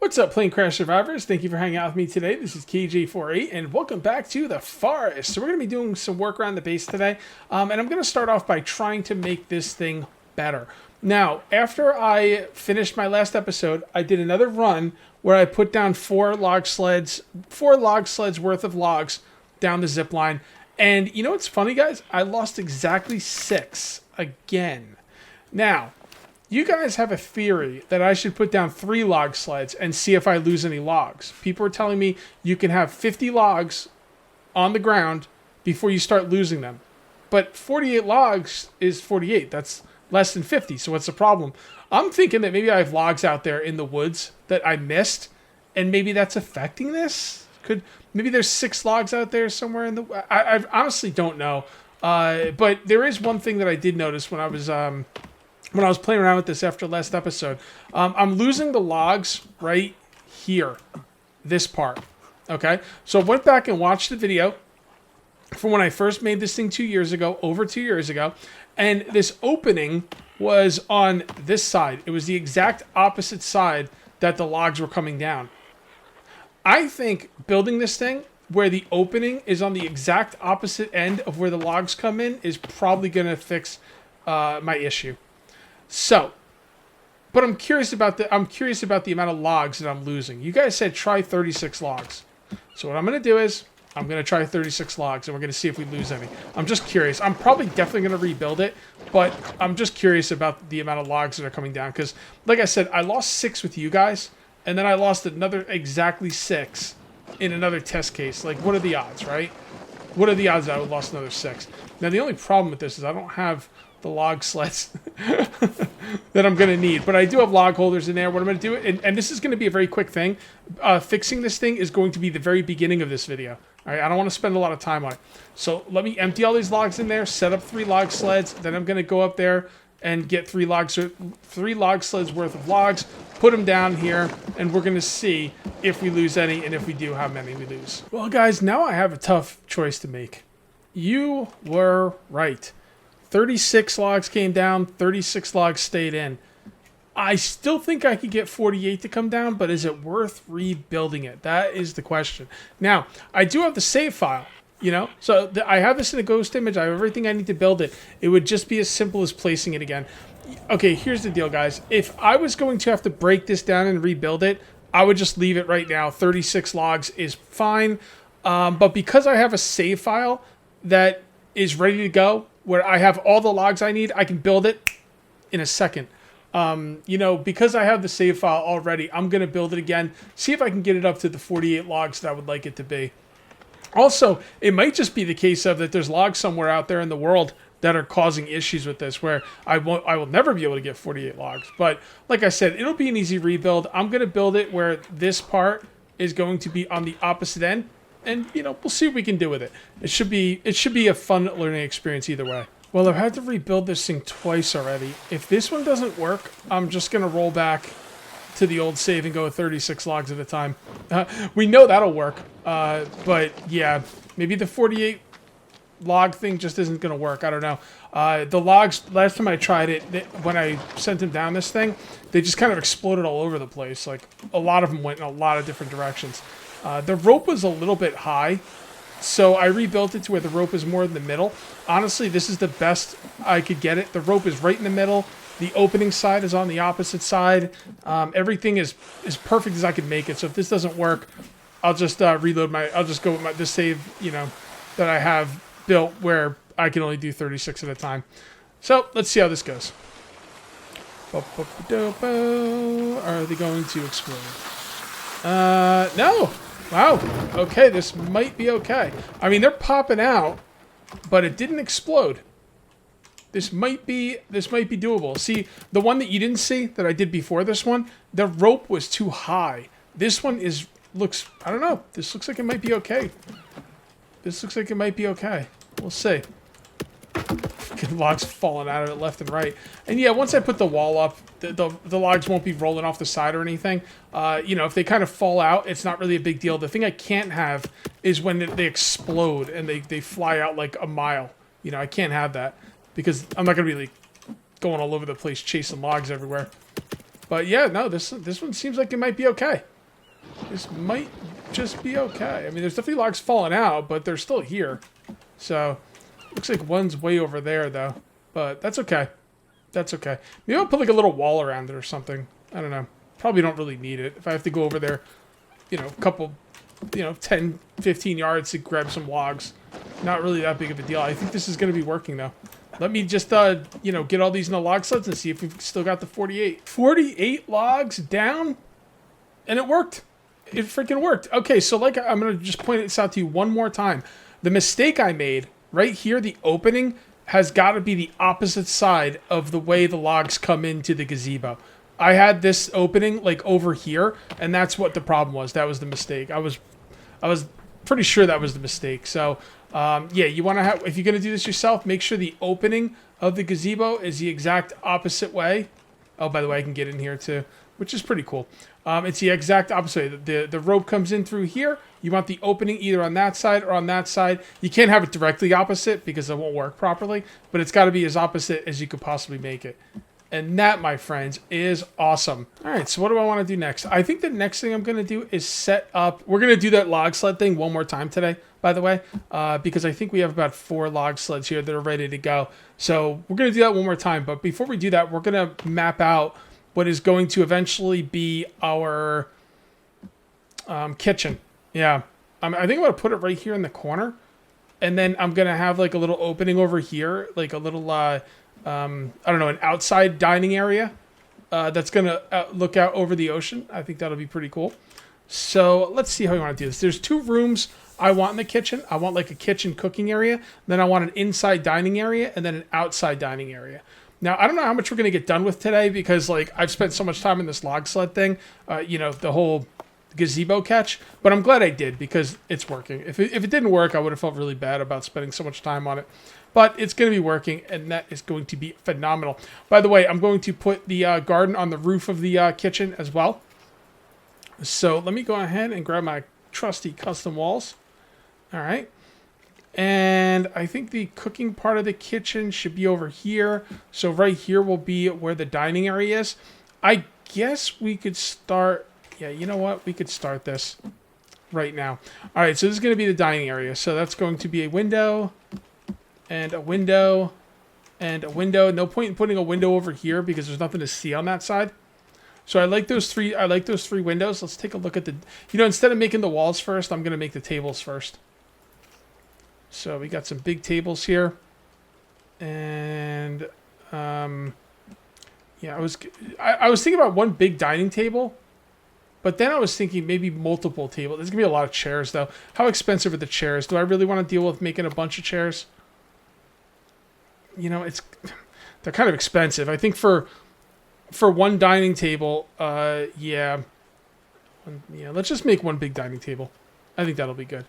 What's up, Plane Crash Survivors? Thank you for hanging out with me today. This is KJ48, and welcome back to the forest. So we're going to be doing some work around the base today, and I'm going to start off by trying to make this thing better. Now, after I finished my last episode, I did another run where I put down four log sleds worth of logs down the zip line. And you know what's funny, guys? I lost exactly 6 again. Now, you guys have a theory that I should put down 3 log sleds and see if I lose any logs. People are telling me you can have 50 logs on the ground before you start losing them. But 48 logs is 48. That's less than 50. So what's the problem? I'm thinking that maybe I have logs out there in the woods that I missed, and maybe that's affecting this. Maybe there's 6 logs out there somewhere in the... I honestly don't know. But there is one thing that I did notice when I was playing around with this after last episode. I'm losing the logs right here, this part. Okay, so I went back and watched the video from when I first made this thing 2 years ago, over 2 years ago, and this opening was on this side. It was the exact opposite side that the logs were coming down. I think building this thing where the opening is on the exact opposite end of where the logs come in is probably going to fix my issue. So, but I'm curious about the amount of logs that I'm losing. You guys said try 36 logs. So what I'm going to do is I'm going to try 36 logs and we're going to see if we lose any. I'm just curious. I'm probably definitely going to rebuild it, but I'm just curious about the amount of logs that are coming down because, like I said, I lost 6 with you guys, and then I lost another exactly 6 in another test case. Like, what are the odds, right? What are the odds that I would lost another 6? Now, the only problem with this is I don't have the log sleds that I'm going to need. But I do have log holders in there. What I'm going to do, and this is going to be a very quick thing. Fixing this thing is going to be the very beginning of this video. All right, I don't want to spend a lot of time on it. So let me empty all these logs in there, set up 3 log sleds. Then I'm going to go up there and get 3 log sleds worth of logs, put them down here, and we're going to see if we lose any, and if we do, how many we lose. Well, guys, now I have a tough choice to make. You were right. 36 logs came down, 36 logs stayed in. I still think I could get 48 to come down, but is it worth rebuilding it? That is the question. Now, I do have the save file, you know? So I have this in a ghost image. I have everything I need to build it. It would just be as simple as placing it again. Okay, here's the deal, guys. If I was going to have to break this down and rebuild it, I would just leave it right now. 36 logs is fine. But because I have a save file that is ready to go, where I have all the logs I need, I can build it in a second. You know, because I have the save file already, I'm going to build it again, see if I can get it up to the 48 logs that I would like it to be. Also, it might just be the case of that there's logs somewhere out there in the world that are causing issues with this, where I will never be able to get 48 logs. But like I said, it'll be an easy rebuild. I'm going to build it where this part is going to be on the opposite end. And, you know, we'll see what we can do with it. It should be a fun learning experience either way. Well, I've had to rebuild this thing twice already. If this one doesn't work, I'm just going to roll back to the old save and go with 36 logs at a time. We know that'll work. But, yeah, maybe the 48 log thing just isn't going to work. I don't know. The logs, last time I tried it, when I sent them down this thing, they just kind of exploded all over the place. Like, a lot of them went in a lot of different directions. The rope was a little bit high, so I rebuilt it to where the rope is more in the middle. Honestly, this is the best I could get it. The rope is right in the middle. The opening side is on the opposite side. Everything is perfect as I could make it. So if this doesn't work, I'll just reload I'll just go with the save, you know, that I have built where I can only do 36 at a time. So let's see how this goes. Are they going to explode? No. Wow. Okay, this might be okay. I mean, they're popping out, but it didn't explode. This might be doable. See, the one that you didn't see that I did before this one, the rope was too high. This one looks, I don't know. This looks like it might be okay. This looks like it might be okay. We'll see. Logs falling out of it left and right. And yeah, once I put the wall up, the logs won't be rolling off the side or anything. You know, if they kind of fall out, it's not really a big deal. The thing I can't have is when they explode and they fly out like a mile. You know, I can't have that because I'm not going to be like going all over the place chasing logs everywhere. But yeah, no, this one seems like it might be okay. this might just be okay. I mean, there's definitely logs falling out, but they're still here. So, looks like one's way over there, though. But that's okay. That's okay. Maybe I'll put like a little wall around it or something. I don't know. Probably don't really need it. If I have to go over there, you know, a couple, 10, 15 yards to grab some logs. Not really that big of a deal. I think this is going to be working, though. Let me just, get all these in the log sleds and see if we've still got the 48. 48 logs down, and it worked. It freaking worked. Okay, so I'm going to just point this out to you one more time. The mistake I made right here, the opening, has got to be the opposite side of the way the logs come into the gazebo. I had this opening like over here, and that's what the problem was. That was the mistake. I was pretty sure that was the mistake. So, yeah, you want to have, if you're going to do this yourself, make sure the opening of the gazebo is the exact opposite way. Oh, by the way, I can get in here too, which is pretty cool. It's the exact opposite way. The rope comes in through here. You want the opening either on that side or on that side. You can't have it directly opposite because it won't work properly, but it's got to be as opposite as you could possibly make it. And that, my friends, is awesome. All right, so what do I want to do next? I think the next thing I'm going to do is set up... We're going to do that log sled thing one more time today, by the way, because I think we have about 4 log sleds here that are ready to go. So we're going to do that one more time. But before we do that, we're going to map out what is going to eventually be our kitchen. Yeah, I think I'm going to put it right here in the corner. And then I'm going to have like a little opening over here, like a little... I don't know, an outside dining area that's going to look out over the ocean. I think that'll be pretty cool. So let's see how we want to do this. There's 2 rooms I want in the kitchen. I want like a kitchen cooking area. Then I want an inside dining area and then an outside dining area. Now, I don't know how much we're going to get done with today because like I've spent so much time in this log sled thing, the whole gazebo catch, but I'm glad I did because it's working. If it didn't work, I would have felt really bad about spending so much time on it. But it's going to be working, and that is going to be phenomenal. By the way, I'm going to put the garden on the roof of the kitchen as well. So let me go ahead and grab my trusty custom walls. All right. And I think the cooking part of the kitchen should be over here. So right here will be where the dining area is. I guess we could start... Yeah, you know what? We could start this right now. All right, so this is going to be the dining area. So that's going to be a window... and a window, and a window. No point in putting a window over here because there's nothing to see on that side. So I like those 3 windows. Let's take a look at the... instead of making the walls first, I'm going to make the tables first. So we got some big tables here. And, yeah, I was thinking about one big dining table. But then I was thinking maybe multiple tables. There's going to be a lot of chairs, though. How expensive are the chairs? Do I really want to deal with making a bunch of chairs? They're kind of expensive. I think for one dining table, yeah, let's just make one big dining table. I think that'll be good.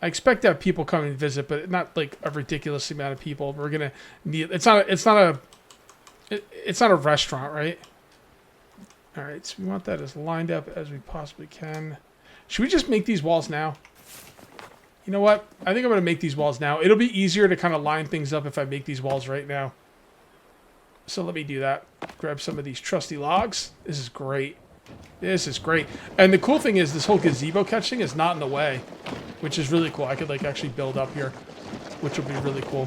I expect to have people come and visit, but not like a ridiculous amount of people. We're gonna need. It's not a restaurant, right? All right, so we want that as lined up as we possibly can. Should we just make these walls now? You know what? I think I'm going to make these walls now. It'll be easier to kind of line things up if I make these walls right now. So let me do that. Grab some of these trusty logs. This is great. This is great. And the cool thing is this whole gazebo catching is not in the way, which is really cool. I could like actually build up here, which will be really cool.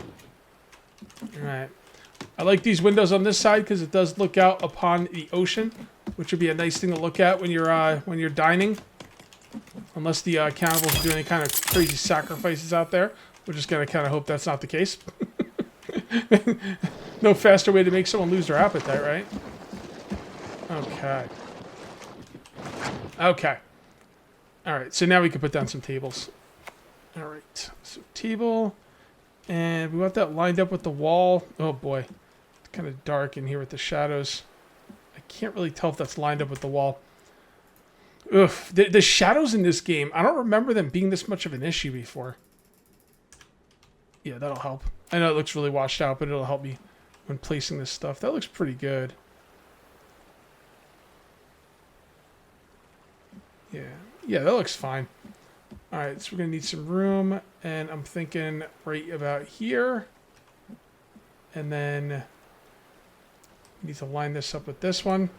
All right. I like these windows on this side because it does look out upon the ocean, which would be a nice thing to look at when you're dining. Unless the cannibals are doing any kind of crazy sacrifices out there. We're just going to kind of hope that's not the case. No faster way to make someone lose their appetite, right? Okay. Okay. Alright, so now we can put down some tables. Alright, so table. And we want that lined up with the wall. Oh boy. It's kind of dark in here with the shadows. I can't really tell if that's lined up with the wall. Ugh, the shadows in this game, I don't remember them being this much of an issue before. Yeah, that'll help. I know it looks really washed out, but it'll help me when placing this stuff. That looks pretty good. Yeah, that looks fine. Alright, so we're going to need some room, and I'm thinking right about here. And then we need to line this up with this one.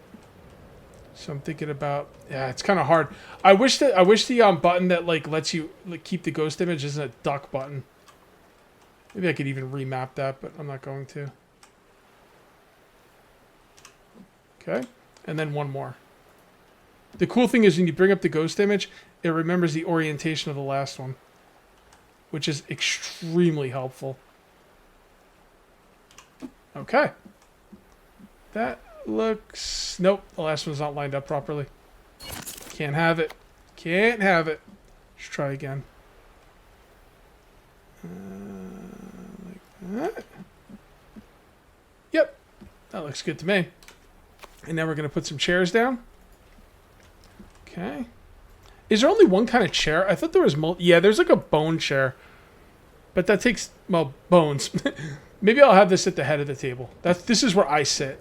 So I'm thinking about, yeah, it's kind of hard. I wish the button that like lets you like, keep the ghost image isn't a duck button. Maybe I could even remap that, but I'm not going to. Okay, and then one more. The cool thing is when you bring up the ghost image, it remembers the orientation of the last one, which is extremely helpful. Okay. That looks... Nope, the last one's not lined up properly. Can't have it. Can't have it. Let's try again. Like that. Yep, that looks good to me. And now we're going to put some chairs down. Okay. Is there only one kind of chair? I thought there was yeah, there's like a bone chair. But that takes, well, bones. Maybe I'll have this at the head of the table. This is where I sit.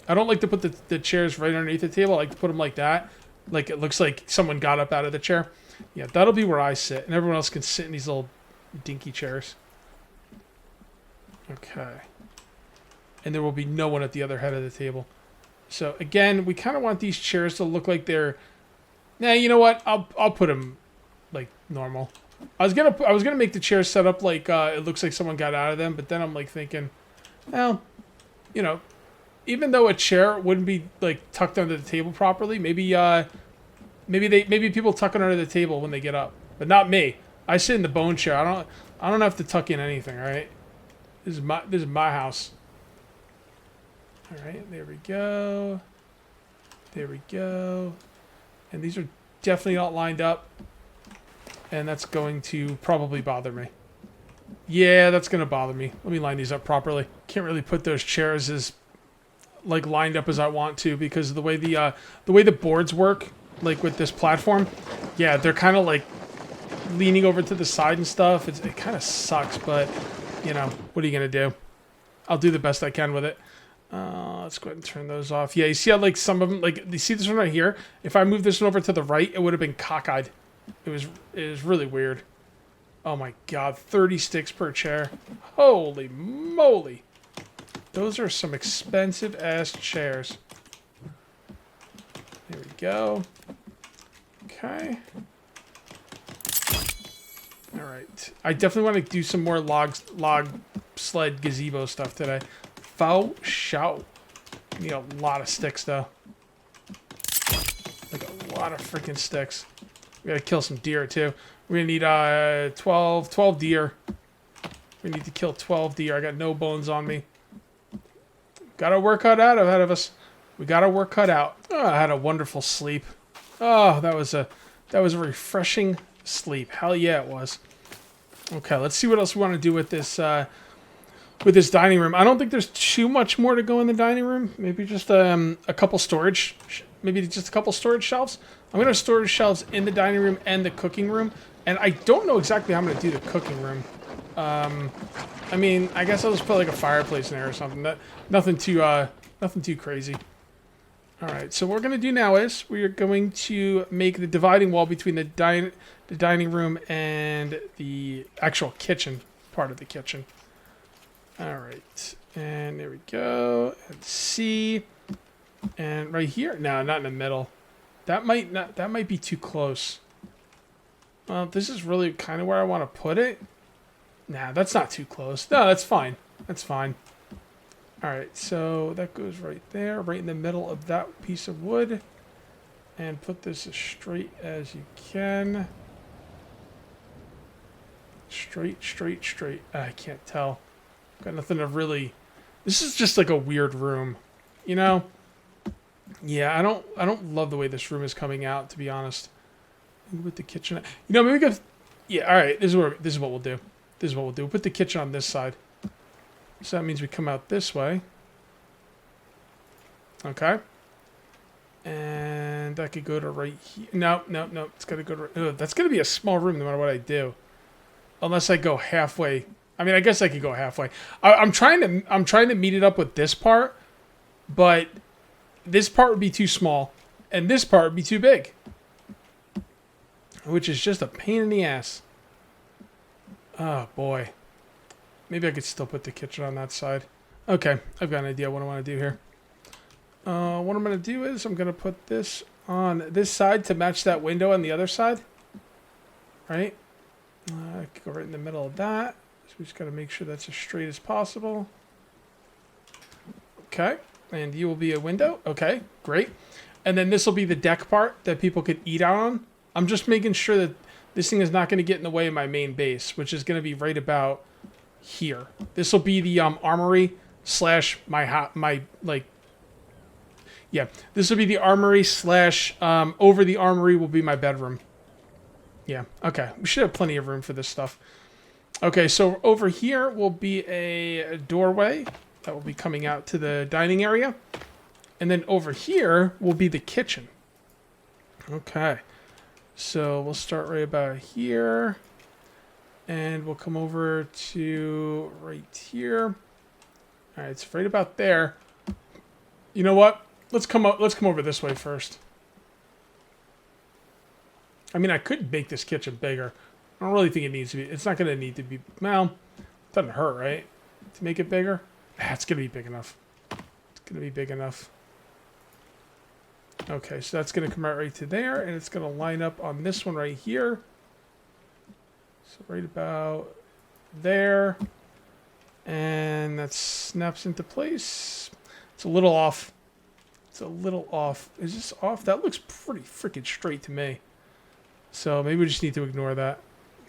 I don't like to put the chairs right underneath the table. I like to put them like that. Like it looks like someone got up out of the chair. Yeah, that'll be where I sit. And everyone else can sit in these little dinky chairs. Okay. And there will be no one at the other head of the table. So again, we kind of want these chairs to look like they're... Nah, you know what? I'll put them like normal. I was gonna make the chairs set up like it looks like someone got out of them, but then I'm like thinking, well, you know, even though a chair wouldn't be like tucked under the table properly, maybe people tuck it under the table when they get up, but not me. I sit in the bone chair. I don't have to tuck in anything. All right, this is my house. All right, there we go. There we go. And these are definitely not lined up. And that's going to probably bother me. Yeah, that's going to bother me. Let me line these up properly. Can't really put those chairs as like lined up as I want to because of the way the boards work, like with this platform. Yeah, they're kind of like leaning over to the side and stuff. It kind of sucks, but you know, what are you going to do? I'll do the best I can with it. Let's go ahead and turn those off. Yeah, you see how like some of them, like you see this one right here? If I move this one over to the right, it would have been cockeyed. It was really weird. Oh my god, 30 sticks per chair. Holy moly. Those are some expensive ass chairs. There we go. Okay. Alright. I definitely want to do some more log sled gazebo stuff today. Faux show. Need a lot of sticks though. Like a lot of freaking sticks. We gotta kill some deer too. We're gonna need 12 deer. We need to kill 12 deer. I got no bones on me. Got our work cut out ahead of us. We got our work cut out. Oh, I had a wonderful sleep. Oh, that was a refreshing sleep. Hell yeah, it was. Okay, let's see what else we want to do with this dining room. I don't think there's too much more to go in the dining room. Maybe just a couple storage. Maybe just a couple storage shelves. I'm going to have storage shelves in the dining room and the cooking room. And I don't know exactly how I'm going to do the cooking room. I mean, I guess I'll just put like a fireplace in there or something. Nothing too crazy. All right, so what we're going to do now is we are going to make the dividing wall between the dining room and the actual kitchen, part of the kitchen. All right, and there we go. And C, and right here. No, not in the middle. That might be too close. Well, this is really kind of where I want to put it. Nah, that's not too close. No, that's fine. That's fine. All right, so that goes right there, right in the middle of that piece of wood. And put this as straight as you can. Straight, straight, straight. I can't tell. Got nothing to really... This is just like a weird room. You know? Yeah, I don't love the way this room is coming out, to be honest. With the kitchen... You know, maybe we could... Yeah, alright, this is what we'll do. This is what we'll do. We'll put the kitchen on this side. So that means we come out this way. Okay. And that could go to right here. No. It's got to go to... Right, that's going to be a small room no matter what I do. Unless I go halfway... I mean, I guess I could go halfway. I'm trying to meet it up with this part, but this part would be too small, and this part would be too big, which is just a pain in the ass. Oh boy, maybe I could still put the kitchen on that side. Okay, I've got an idea what I want to do here. What I'm going to do is I'm going to put this on this side to match that window on the other side. Right? I could go right in the middle of that. So we just got to make sure that's as straight as possible. Okay. And you will be a window. Okay, great. And then this will be the deck part that people could eat out on. I'm just making sure that this thing is not going to get in the way of my main base, which is going to be right about here. This will be the armory slash yeah, this will be the armory slash over the armory will be my bedroom. Yeah, okay. We should have plenty of room for this stuff. Okay, so over here will be a doorway that will be coming out to the dining area. And then over here will be the kitchen. Okay. So we'll start right about here. And we'll come over to right here. All right, it's right about there. You know what? Let's come over this way first. I mean, I could make this kitchen bigger. I don't really think it needs to be. It's not going to need to be. Well, it doesn't hurt, right? To make it bigger. It's going to be big enough. It's going to be big enough. Okay, so that's going to come out right to there, and it's going to line up on this one right here. So right about there. And that snaps into place. It's a little off. It's a little off. Is this off? That looks pretty freaking straight to me. So maybe we just need to ignore that.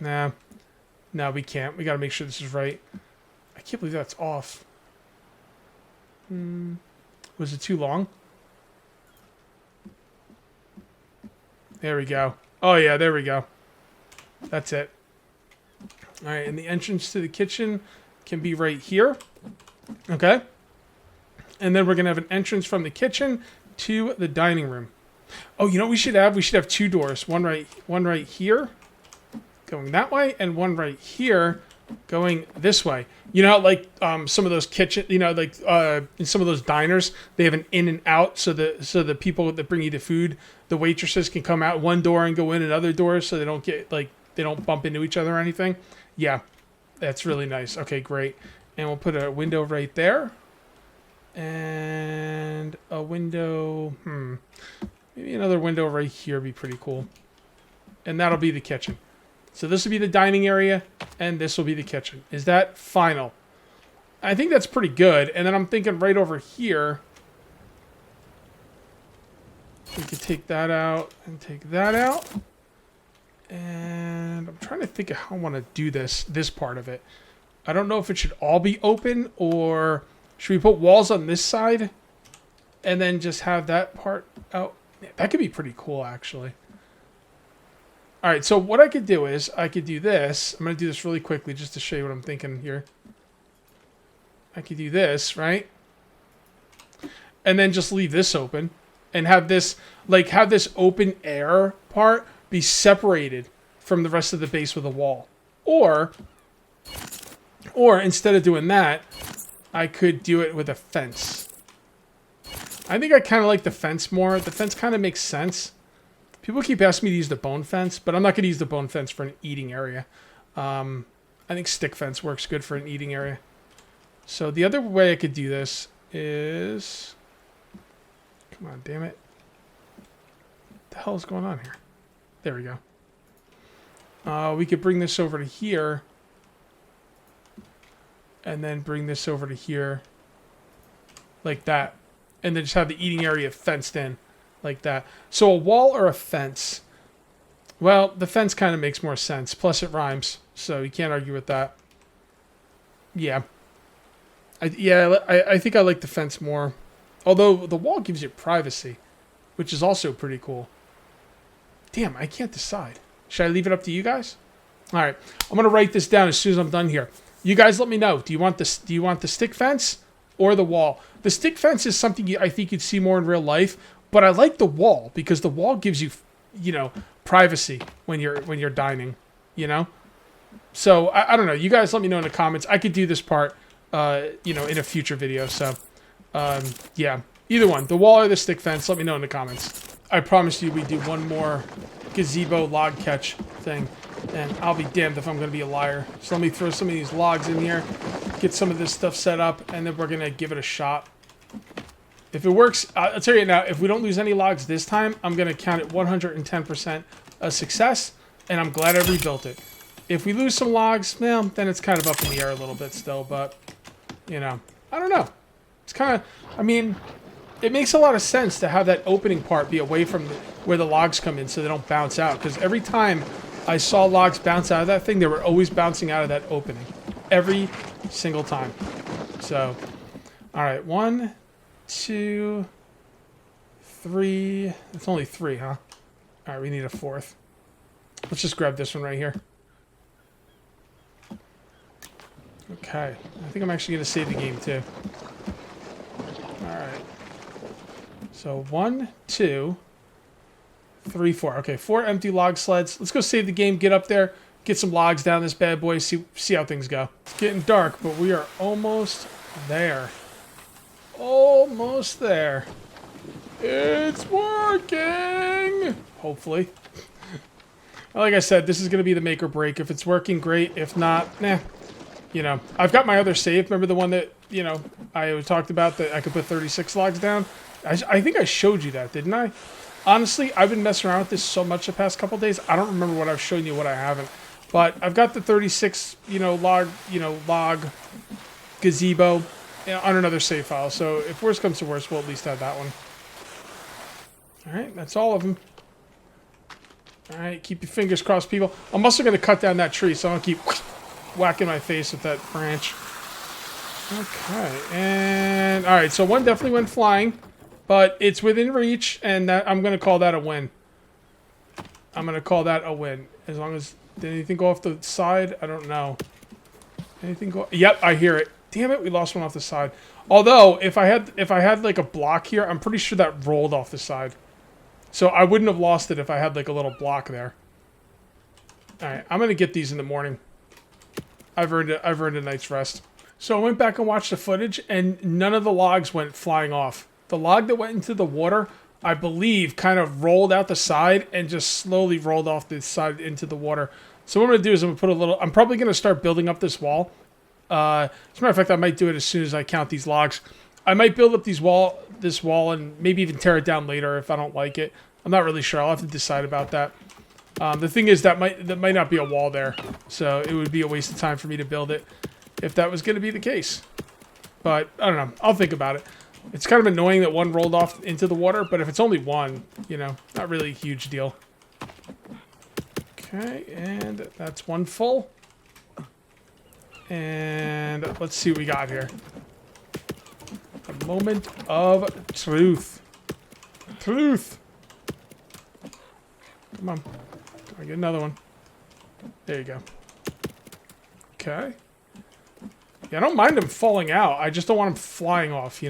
Nah. No, we can't. We got to make sure this is right. I can't believe that's off. Was it too long? There we go. Oh, yeah, there we go. That's it. All right, and the entrance to the kitchen can be right here. Okay. And then we're going to have an entrance from the kitchen to the dining room. Oh, you know what we should have? We should have two doors. One right here going that way, and one right here going this way. You know, like some of those kitchen, you know, like in some of those diners, they have an in and out, so the people that bring you the food, the waitresses can come out one door and go in another door, so they don't get they don't bump into each other or anything. Yeah, that's really nice. Okay, great. And we'll put a window right there, and a window. Maybe another window right here would be pretty cool. And that'll be the kitchen. So this will be the dining area, and this will be the kitchen. Is that final? I think that's pretty good. And then I'm thinking right over here, we could take that out and take that out. And I'm trying to think of how I want to do this part of it. I don't know if it should all be open, or should we put walls on this side and then just have that part out? Yeah, that could be pretty cool, actually. All right, so what I could do is I could do this. I'm going to do this really quickly just to show you what I'm thinking here. I could do this, right? And then just leave this open and have this, have this open air part be separated from the rest of the base with a wall. Or instead of doing that, I could do it with a fence. I think I kind of like the fence more. The fence kind of makes sense. People keep asking me to use the bone fence, but I'm not going to use the bone fence for an eating area. I think stick fence works good for an eating area. So the other way I could do this is... Come on, damn it. What the hell is going on here? There we go. We could bring this over to here. And then bring this over to here. Like that. And then just have the eating area fenced in. Like that. So a wall or a fence? Well, the fence kind of makes more sense. Plus it rhymes. So you can't argue with that. Yeah. I think I like the fence more. Although the wall gives you privacy. Which is also pretty cool. Damn, I can't decide. Should I leave it up to you guys? Alright. I'm going to write this down as soon as I'm done here. You guys let me know. Do you want the stick fence or the wall? The stick fence is something I think you'd see more in real life. But I like the wall because the wall gives you, privacy when you're dining, So I don't know. You guys let me know in the comments. I could do this part, in a future video. So, yeah, either one, the wall or the stick fence. Let me know in the comments. I promise you, we do one more gazebo log catch thing, and I'll be damned if I'm going to be a liar. So let me throw some of these logs in here, get some of this stuff set up, and then we're going to give it a shot. If it works, I'll tell you now, if we don't lose any logs this time, I'm going to count it 110% a success, and I'm glad I rebuilt it. If we lose some logs, well, then it's kind of up in the air a little bit still, but, you know, I don't know. It's kind of, I mean, it makes a lot of sense to have that opening part be away from where the logs come in so they don't bounce out, because every time I saw logs bounce out of that thing, they were always bouncing out of that opening. Every single time. So, all right, 1, 2, 3. It's only 3, huh? All right, we need a 4th. Let's just grab this one right here. Okay, I think I'm actually going to save the game too. All right. So 1, 2, 3, 4. Okay, 4 empty log sleds. Let's go save the game, get up there, get some logs down this bad boy, see how things go. It's getting dark, but we are almost there. Almost there. It's working! Hopefully. Like I said, this is going to be the make or break. If it's working, great. If not, nah. You know, I've got my other save. Remember the one that, you know, I talked about that I could put 36 logs down? I think I showed you that, didn't I? Honestly, I've been messing around with this so much the past couple days. I don't remember what I've shown you, what I haven't. But I've got the 36, log gazebo on another save file. So if worst comes to worst, we'll at least have that one. All right, that's all of them. All right, keep your fingers crossed, people. I'm also going to cut down that tree, so I don't keep whacking my face with that branch. Okay, and all right, so one definitely went flying, but it's within reach, and that I'm going to call that a win. I'm going to call that a win. As long as, did anything go off the side? I don't know. Anything go? Yep, I hear it. Damn it, we lost one off the side. Although, if I had like a block here, I'm pretty sure that rolled off the side. So I wouldn't have lost it if I had like a little block there. All right, I'm gonna get these in the morning. I've earned a night's rest. So I went back and watched the footage, and none of the logs went flying off. The log that went into the water, I believe, kind of rolled out the side and just slowly rolled off the side into the water. So what I'm gonna do is I'm gonna put a little. I'm probably gonna start building up this wall. As a matter of fact, I might do it as soon as I count these logs. I might build up this wall, and maybe even tear it down later if I don't like it. I'm not really sure. I'll have to decide about that. The thing is, that might not be a wall there, so it would be a waste of time for me to build it if that was going to be the case. But I don't know. I'll think about it. It's kind of annoying that one rolled off into the water, but if it's only one, not really a huge deal. Okay, and that's one full. And let's see what we got here. A moment of truth. Truth. Come on. I get another one. There you go. Okay. Yeah, I don't mind them falling out. I just don't want them flying off,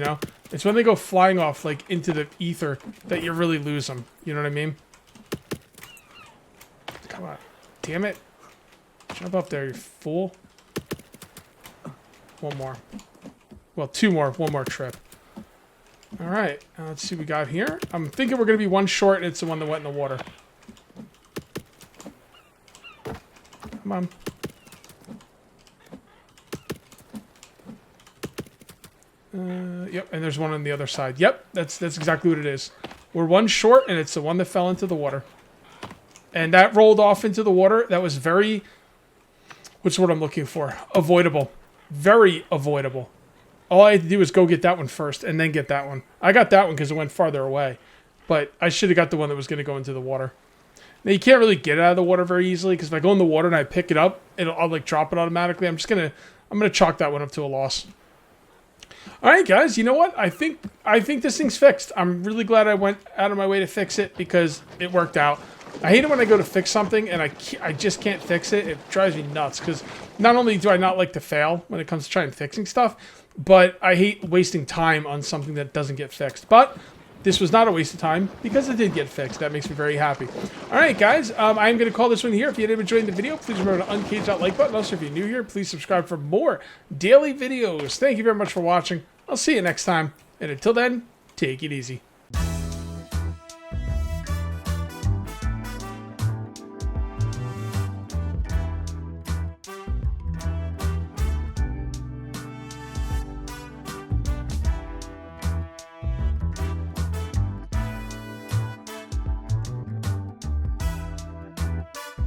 It's when they go flying off, like, into the ether that you really lose them. You know what I mean? Come on. Damn it. Jump up there, you fool. One more. Well, 2 more. 1 more trip. All right. Let's see what we got here. I'm thinking we're going to be one short, and it's the one that went in the water. Come on. Yep, and there's one on the other side. Yep, that's exactly what it is. We're one short, and it's the one that fell into the water. And that rolled off into the water. That was very... What's the word I'm looking for? Avoidable. Very avoidable. All I had to do was go get that one first, and then get that one. I got that one because it went farther away. But I should have got the one that was going to go into the water. Now, you can't really get it out of the water very easily, because if I go in the water and I pick it up, I'll like drop it automatically. I'm gonna chalk that one up to a loss. All right, guys, you know what? I think this thing's fixed. I'm really glad I went out of my way to fix it because it worked out. I hate it when I go to fix something and I just can't fix it. It drives me nuts because not only do I not like to fail when it comes to trying fixing stuff, but I hate wasting time on something that doesn't get fixed. But this was not a waste of time because it did get fixed. That makes me very happy. All right, guys, I'm going to call this one here. If you ended up enjoying the video, please remember to uncage that like button. Also, if you're new here, please subscribe for more daily videos. Thank you very much for watching. I'll see you next time. And until then, take it easy.